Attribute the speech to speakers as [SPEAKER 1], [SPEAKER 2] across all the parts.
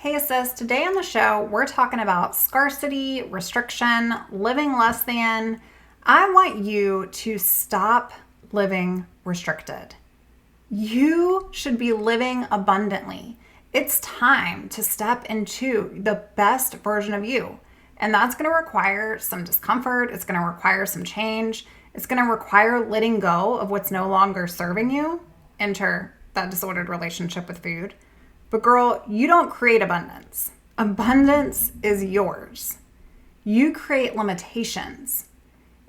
[SPEAKER 1] Hey sis, today on the show, we're talking about scarcity, restriction, living less than. I want you to stop living restricted. You should be living abundantly. It's time to step into the best version of you. And that's going to require some discomfort. It's going to require some change. It's going to require letting go of what's no longer serving you. Enter that disordered relationship with food. But girl, you don't create abundance. Abundance is yours. You create limitations.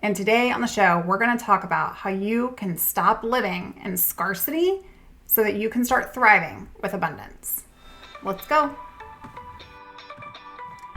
[SPEAKER 1] And today on the show, we're going to talk about how you can stop living in scarcity so that you can start thriving with abundance. Let's go.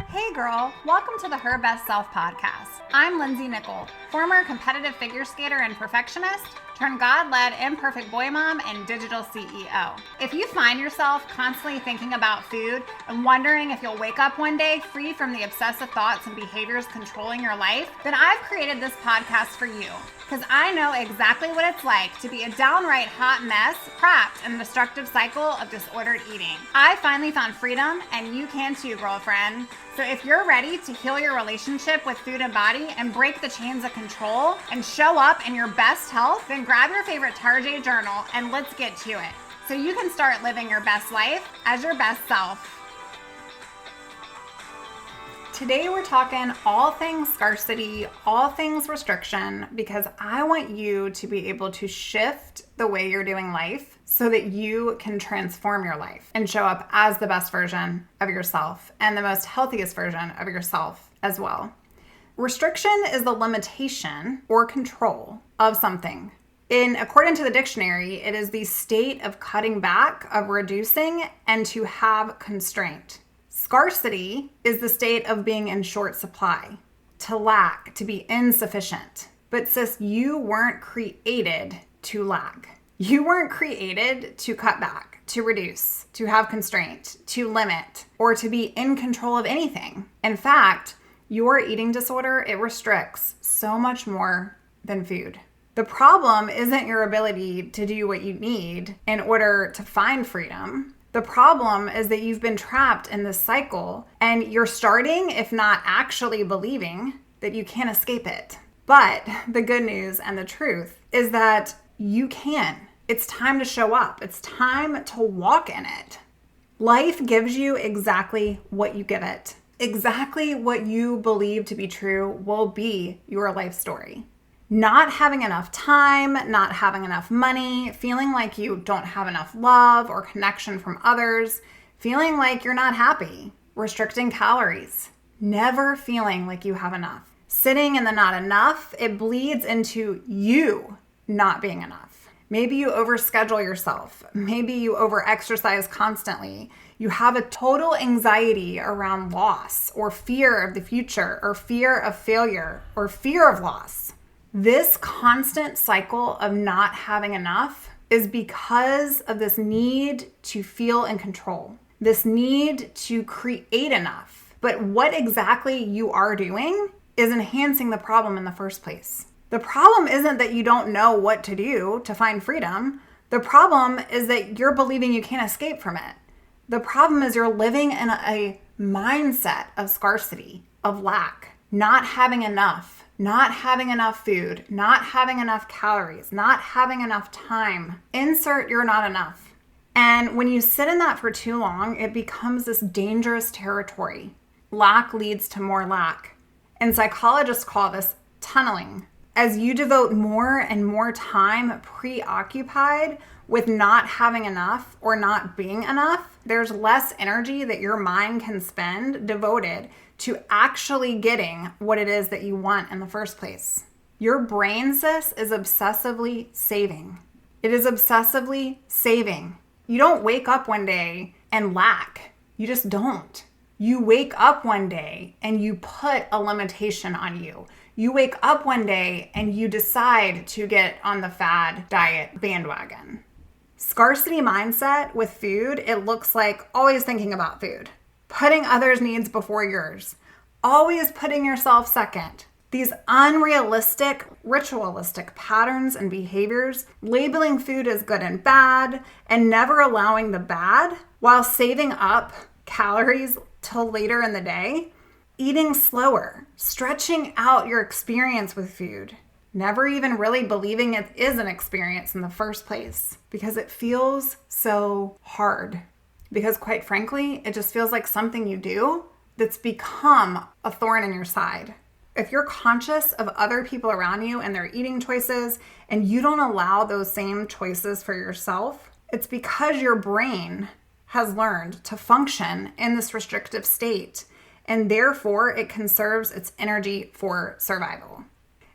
[SPEAKER 1] Hey girl, welcome to the Her Best Self podcast. I'm Lindsay Nickel, former competitive figure skater and perfectionist, turned God-led imperfect boy mom and digital CEO. If you find yourself constantly thinking about food and wondering if you'll wake up one day free from the obsessive thoughts and behaviors controlling your life, then I've created this podcast for you because I know exactly what it's like to be a downright hot mess trapped in a destructive cycle of disordered eating. I finally found freedom, and you can too, girlfriend. So if you're ready to heal your relationship with food and body and break the chains of control and show up in your best health, then grab your favorite Tarjay journal and let's get to it so you can start living your best life as your best self. Today we're talking all things scarcity, all things restriction, because I want you to be able to shift the way you're doing life so that you can transform your life and show up as the best version of yourself and the most healthiest version of yourself as well. Restriction is the limitation or control of something. According to the dictionary, it is the state of cutting back, of reducing, and to have constraint. Scarcity is the state of being in short supply, to lack, to be insufficient. But sis, you weren't created to lack. You weren't created to cut back, to reduce, to have constraint, to limit, or to be in control of anything. In fact, your eating disorder, it restricts so much more than food. The problem isn't your ability to do what you need in order to find freedom. The problem is that you've been trapped in this cycle and you're starting, if not actually believing, that you can't escape it. But the good news and the truth is that you can. It's time to show up. It's time to walk in it. Life gives you exactly what you give it. Exactly what you believe to be true will be your life story. Not having enough time, not having enough money, feeling like you don't have enough love or connection from others, feeling like you're not happy, restricting calories, never feeling like you have enough. Sitting in the not enough, it bleeds into you not being enough. Maybe you overschedule yourself. Maybe you overexercise constantly. You have a total anxiety around loss or fear of the future or fear of failure or fear of loss. This constant cycle of not having enough is because of this need to feel in control, this need to create enough. But what exactly you are doing is enhancing the problem in the first place. The problem isn't that you don't know what to do to find freedom. The problem is that you're believing you can't escape from it. The problem is you're living in a mindset of scarcity, of lack, not having enough. Not having enough food, not having enough calories, not having enough time. Insert you're not enough. And when you sit in that for too long, it becomes this dangerous territory. Lack leads to more lack. And psychologists call this tunneling. As you devote more and more time preoccupied with not having enough or not being enough, there's less energy that your mind can spend devoted to actually getting what it is that you want in the first place. Your brain, sis, is obsessively saving. It is obsessively saving. You don't wake up one day and lack. You just don't. You wake up one day and you put a limitation on you. You wake up one day and you decide to get on the fad diet bandwagon. Scarcity mindset with food, it looks like always thinking about food. Putting others' needs before yours, always putting yourself second. These unrealistic, ritualistic patterns and behaviors, labeling food as good and bad, and never allowing the bad while saving up calories till later in the day, eating slower, stretching out your experience with food, never even really believing it is an experience in the first place because it feels so hard. Because quite frankly, it just feels like something you do that's become a thorn in your side. If you're conscious of other people around you and their eating choices and you don't allow those same choices for yourself, it's because your brain has learned to function in this restrictive state, and therefore it conserves its energy for survival.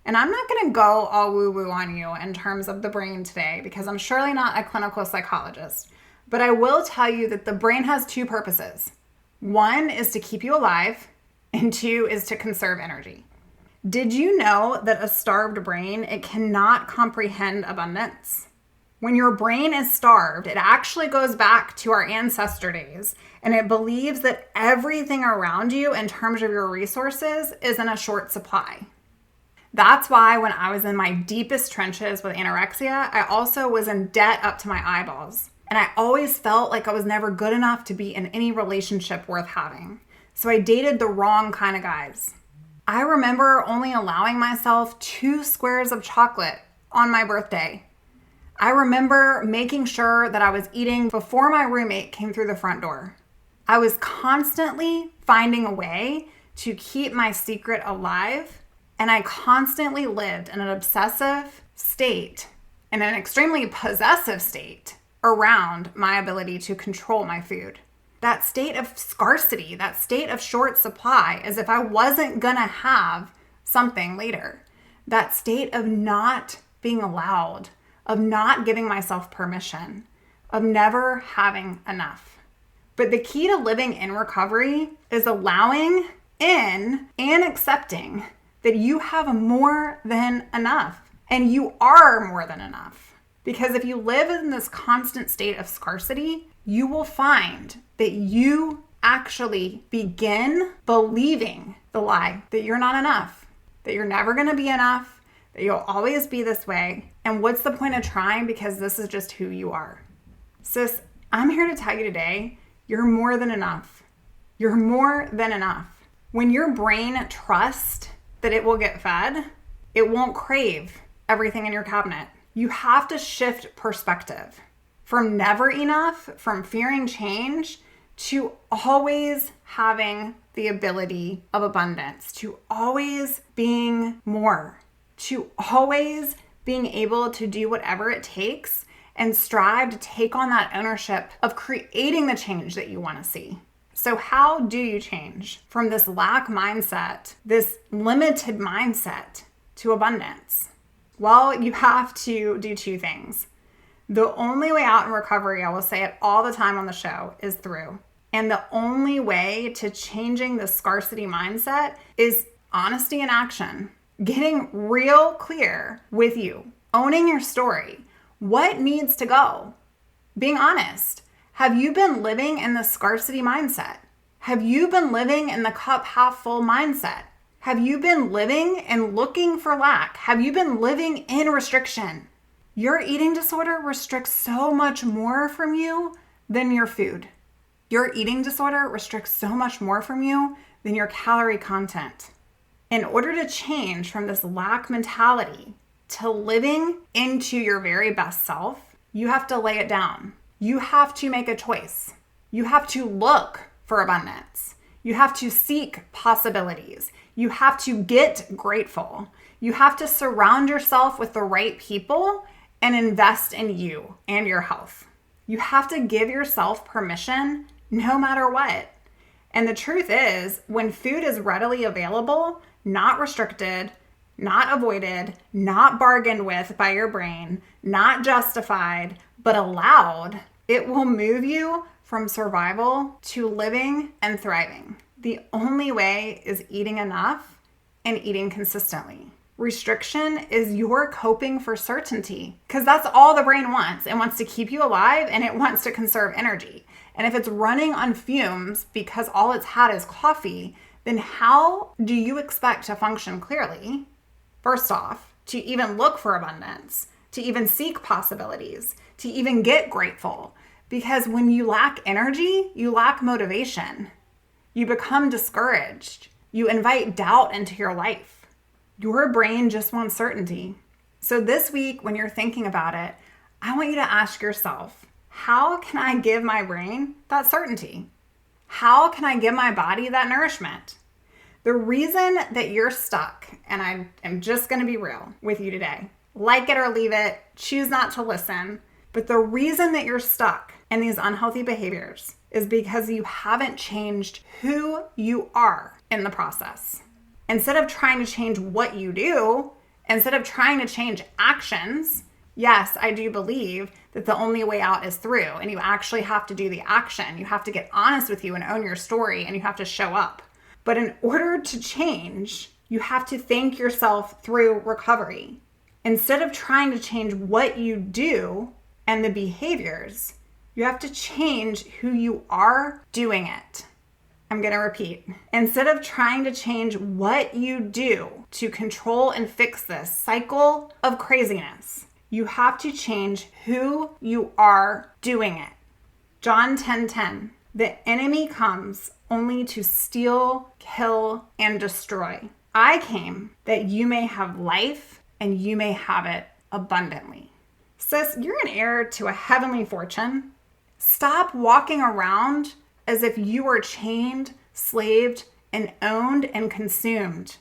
[SPEAKER 1] And I'm not going to go all woo-woo on you in terms of the brain today because I'm surely not a clinical psychologist, but I will tell you that the brain has two purposes. One is to keep you alive, and two is to conserve energy. Did you know that a starved brain, it cannot comprehend abundance? When your brain is starved, it actually goes back to our ancestor days, and it believes that everything around you in terms of your resources is in a short supply. That's why when I was in my deepest trenches with anorexia, I also was in debt up to my eyeballs. And I always felt like I was never good enough to be in any relationship worth having. So I dated the wrong kind of guys. I remember only allowing myself 2 squares of chocolate on my birthday. I remember making sure that I was eating before my roommate came through the front door. I was constantly finding a way to keep my secret alive, and I constantly lived in an obsessive state, in an extremely possessive state around my ability to control my food. That state of scarcity, that state of short supply, as if I wasn't gonna have something later. That state of not being allowed, of not giving myself permission, of never having enough. But the key to living in recovery is allowing in and accepting that you have more than enough, and you are more than enough. Because if you live in this constant state of scarcity, you will find that you actually begin believing the lie that you're not enough, that you're never going to be enough, that you'll always be this way. And what's the point of trying, because this is just who you are? Sis, I'm here to tell you today, you're more than enough. You're more than enough. When your brain trusts that it will get fed, it won't crave everything in your cabinet. You have to shift perspective from never enough, from fearing change, to always having the ability of abundance, to always being more, to always being able to do whatever it takes and strive to take on that ownership of creating the change that you want to see. So how do you change from this lack mindset, this limited mindset, to abundance? Well, you have to do 2 things. The only way out in recovery, I will say it all the time on the show, is through. And the only way to changing the scarcity mindset is honesty in action. Getting real clear with you. Owning your story. What needs to go? Being honest. Have you been living in the scarcity mindset? Have you been living in the cup half full mindset? Have you been living and looking for lack? Have you been living in restriction? Your eating disorder restricts so much more from you than your food. Your eating disorder restricts so much more from you than your calorie content. In order to change from this lack mentality to living into your very best self, you have to lay it down. You have to make a choice. You have to look for abundance. You have to seek possibilities. You have to get grateful. You have to surround yourself with the right people and invest in you and your health. You have to give yourself permission no matter what. And the truth is, when food is readily available, not restricted, not avoided, not bargained with by your brain, not justified, but allowed, it will move you from survival to living and thriving. The only way is eating enough and eating consistently. Restriction is your coping for certainty, because that's all the brain wants. It wants to keep you alive and it wants to conserve energy. And if it's running on fumes because all it's had is coffee, then how do you expect to function clearly? First off, to even look for abundance, to even seek possibilities, to even get grateful. Because when you lack energy, you lack motivation. You become discouraged. You invite doubt into your life. Your brain just wants certainty. So this week, when you're thinking about it, I want you to ask yourself, how can I give my brain that certainty? How can I give my body that nourishment? The reason that you're stuck, and I am just going to be real with you today, like it or leave it, choose not to listen, but the reason that you're stuck in these unhealthy behaviors is because you haven't changed who you are in the process. Instead of trying to change what you do, instead of trying to change actions, yes, I do believe that the only way out is through, and you actually have to do the action. You have to get honest with you and own your story, and you have to show up. But in order to change, you have to think yourself through recovery. Instead of trying to change what you do and the behaviors, you have to change who you are doing it. I'm going to repeat. Instead of trying to change what you do to control and fix this cycle of craziness, you have to change who you are doing it. John 10:10. The enemy comes only to steal, kill, and destroy. I came that you may have life and you may have it abundantly. Sis, you're an heir to a heavenly fortune. Stop walking around as if you were chained, slaved, and owned and consumed.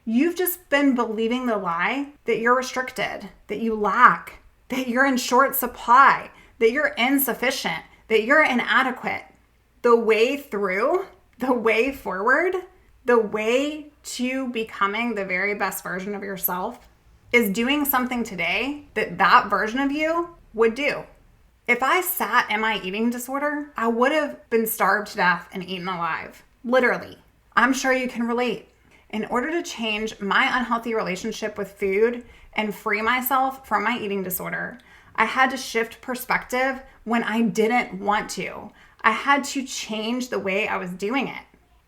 [SPEAKER 1] You've just been believing the lie that you're restricted, that you lack, that you're in short supply, that you're insufficient, that you're inadequate. The way through, the way forward, the way to becoming the very best version of yourself is doing something today that that version of you would do. If I sat in my eating disorder, I would have been starved to death and eaten alive. Literally. I'm sure you can relate. In order to change my unhealthy relationship with food and free myself from my eating disorder, I had to shift perspective when I didn't want to. I had to change the way I was doing it.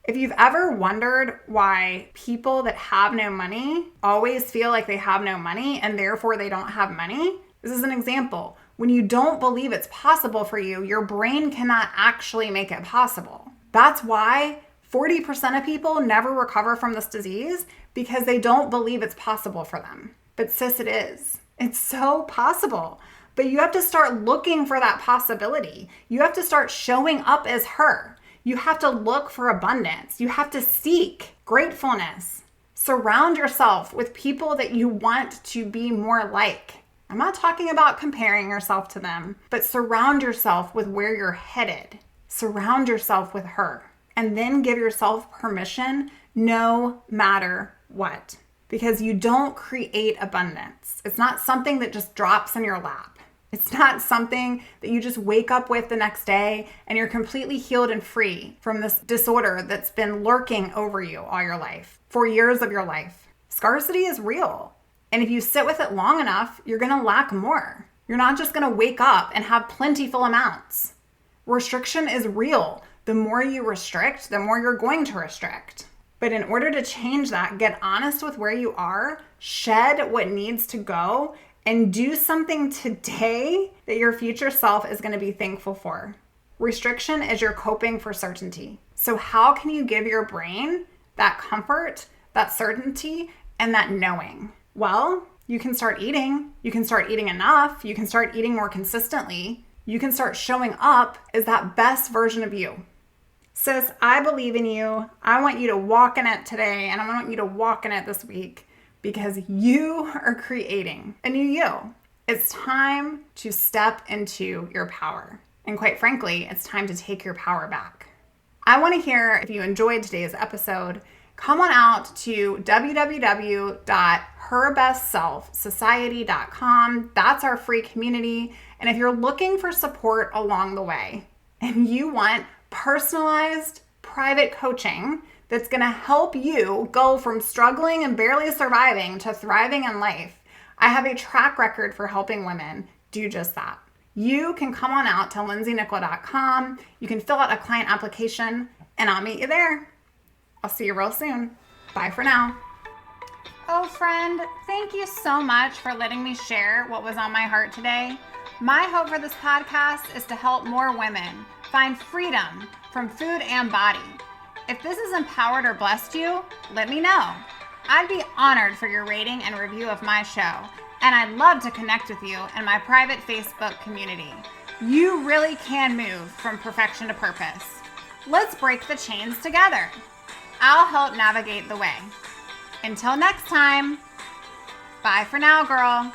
[SPEAKER 1] If you've ever wondered why people that have no money always feel like they have no money and therefore they don't have money, this is an example. When you don't believe it's possible for you, your brain cannot actually make it possible. That's why 40% of people never recover from this disease, because they don't believe it's possible for them. But sis, it is. It's so possible. But you have to start looking for that possibility. You have to start showing up as her. You have to look for abundance. You have to seek gratefulness. Surround yourself with people that you want to be more like. I'm not talking about comparing yourself to them, but surround yourself with where you're headed. Surround yourself with her. And then give yourself permission no matter what. Because you don't create abundance. It's not something that just drops in your lap. It's not something that you just wake up with the next day and you're completely healed and free from this disorder that's been lurking over you all your life, for years of your life. Scarcity is real. And if you sit with it long enough, you're going to lack more. You're not just going to wake up and have plentiful amounts. Restriction is real. The more you restrict, the more you're going to restrict. But in order to change that, get honest with where you are, shed what needs to go, and do something today that your future self is going to be thankful for. Restriction is your coping for certainty. So how can you give your brain that comfort, that certainty, and that knowing? Well, you can start eating. You can start eating enough. You can start eating more consistently. You can start showing up as that best version of you. Sis, I believe in you. I want you to walk in it today, and I want you to walk in it this week, because you are creating a new you. It's time to step into your power. And quite frankly, it's time to take your power back. I want to hear if you enjoyed today's episode. Come on out to www.herbestselfsociety.com. That's our free community. And if you're looking for support along the way and you want personalized private coaching that's going to help you go from struggling and barely surviving to thriving in life, I have a track record for helping women do just that. You can come on out to lindsaynickel.com. You can fill out a client application and I'll meet you there. I'll see you real soon. Bye for now. Oh, friend, thank you so much for letting me share what was on my heart today. My hope for this podcast is to help more women find freedom from food and body. If this has empowered or blessed you, let me know. I'd be honored for your rating and review of my show, and I'd love to connect with you in my private Facebook community. You really can move from perfection to purpose. Let's break the chains together. I'll help navigate the way. Until next time, bye for now, girl.